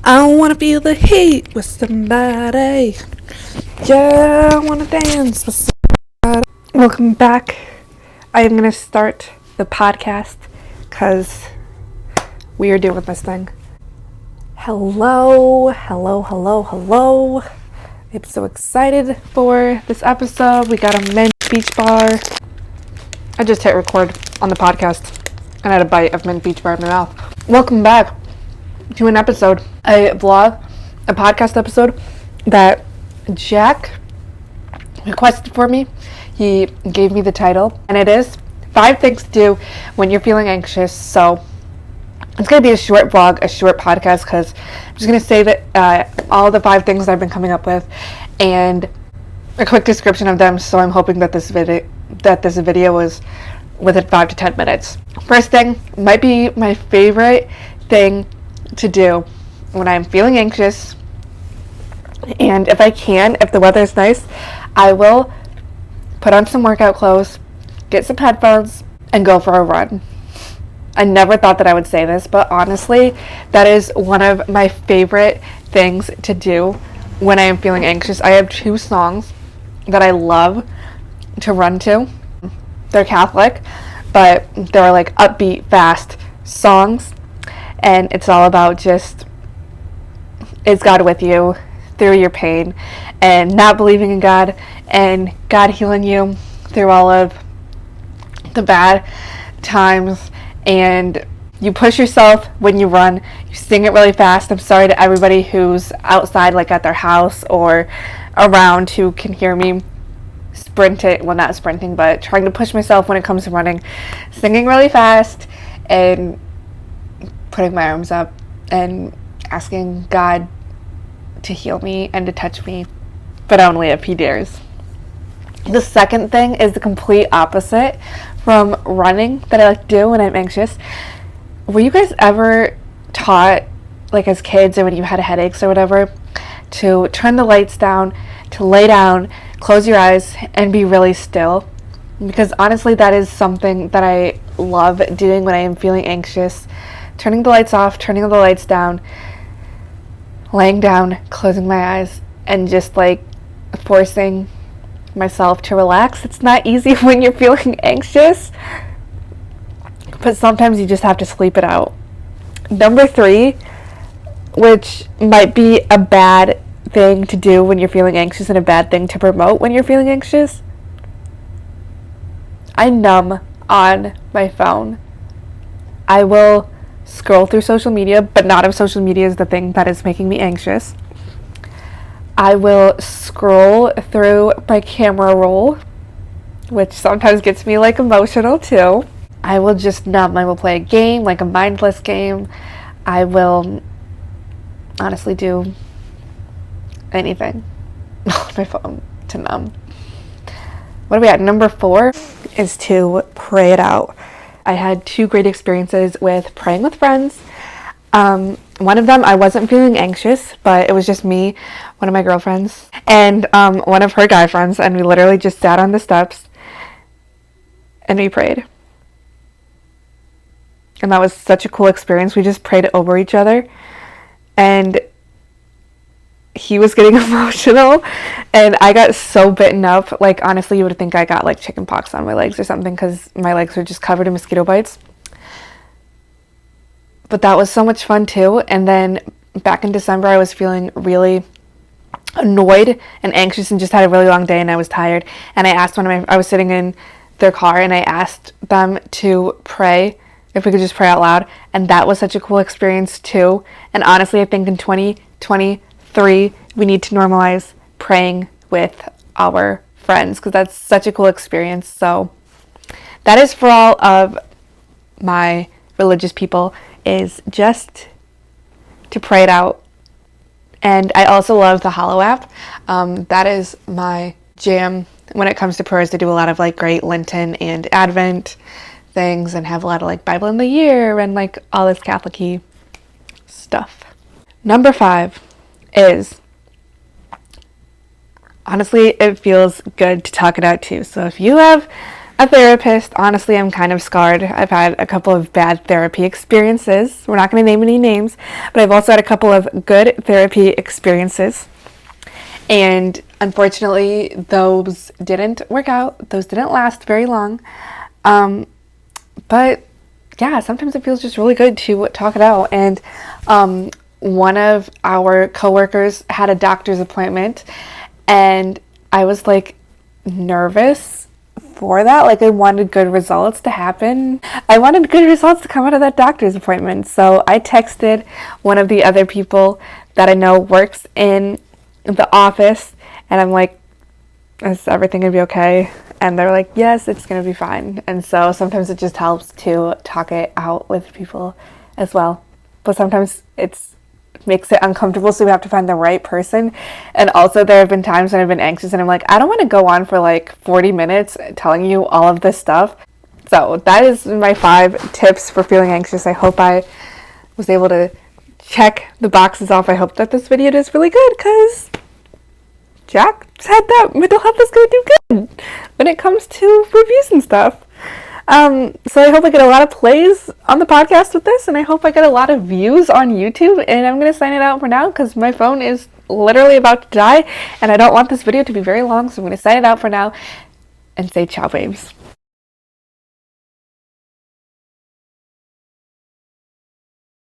I wanna feel the heat with somebody. Yeah, I wanna dance with somebody. Welcome back. I am gonna start the podcast because we are doing this thing. Hello. I'm so excited for this episode. We got a mint beach bar. I just hit record on the podcast and had a bite of mint beach bar in my mouth. Welcome back to an episode, a podcast episode that Jack requested for me. He gave me the title, and it is 5 Things to Do When You're Feeling Anxious. So it's going to be a short vlog, a short podcast, because I'm just going to say that all the 5 things I've been coming up with and a quick description of them. So I'm hoping that this video is within 5 to 10 minutes. First thing might be my favorite thing to do when I'm feeling anxious, and if the weather's nice, I will put on some workout clothes, get some headphones, and go for a run. I never thought that I would say this, but honestly, that is one of my favorite things to do when I am feeling anxious. I have 2 songs that I love to run to. They're Catholic, but they're like upbeat, fast songs. And it's all about just, is God with you through your pain, and not believing in God, and God healing you through all of the bad times. And you push yourself when you run. You sing it really fast. I'm sorry to everybody who's outside, like at their house or around, who can hear me not sprinting, but trying to push myself when it comes to running. Singing really fast and putting my arms up and asking God to heal me and to touch me, but only if He dares. The second thing is the complete opposite from running that I like to do when I'm anxious. Were you guys ever taught, like as kids or when you had headaches or whatever, to turn the lights down, to lay down, close your eyes, and be really still? Because honestly, that is something that I love doing when I am feeling anxious. Turning the lights off, turning the lights down, laying down, closing my eyes, and just like forcing myself to relax. It's not easy when you're feeling anxious, but sometimes you just have to sleep it out. Number 3, which might be a bad thing to do when you're feeling anxious and a bad thing to promote when you're feeling anxious, I numb on my phone. I will scroll through social media, but not if social media is the thing that is making me anxious. I will scroll through my camera roll, which sometimes gets me like emotional too. I will just numb. I will play a game, like a mindless game. I will honestly do anything on my phone to numb. What are we at? Number 4 is to pray it out. I had 2 great experiences with praying with friends. One of them, I wasn't feeling anxious, but it was just me, one of my girlfriends, and one of her guy friends, and we literally just sat on the steps and we prayed. And that was such a cool experience. We just prayed over each other, and he was getting emotional, and I got so bitten up. Like, honestly, you would think I got like chicken pox on my legs or something, because my legs were just covered in mosquito bites. But that was so much fun too. And then back in December, I was feeling really annoyed and anxious and just had a really long day, and I was tired. And I was sitting in their car, and I asked them to pray, if we could just pray out loud. And that was such a cool experience too. And honestly, I think in 2023, we need to normalize praying with our friends, because that's such a cool experience. So that is for all of my religious people, is just to pray it out. And I also love the Hollow app. That is my jam when it comes to prayers. They do a lot of like great Lenten and Advent things, and have a lot of like Bible in the year and like all this Catholic-y stuff. Number 5 is, honestly, it feels good to talk it out too. So if you have a therapist. Honestly, I'm kind of scarred. I've had a couple of bad therapy experiences. We're not going to name any names, but I've also had a couple of good therapy experiences. And unfortunately, those didn't work out. Those didn't last very long. But yeah, sometimes it feels just really good to talk it out. And one of our coworkers had a doctor's appointment, and I was like nervous for that. Like, I wanted good results to happen. I wanted good results to come out of that doctor's appointment. So I texted one of the other people that I know works in the office, and I'm like, is everything gonna be okay? And they're like, yes, it's gonna be fine. And so sometimes it just helps to talk it out with people as well. But sometimes it makes it uncomfortable, so we have to find the right person. And also there have been times when I've been anxious and I'm like, I don't want to go on for like 40 minutes telling you all of this stuff. So that is my 5 tips for feeling anxious. I hope I was able to check the boxes off. I hope that this video does really good, because Jack said that mental health is going to do good when it comes to reviews and stuff. So I hope I get a lot of plays on the podcast with this, and I hope I get a lot of views on YouTube. And I'm going to sign it out for now because my phone is literally about to die, and I don't want this video to be very long, so I'm going to sign it out for now and say ciao, babes.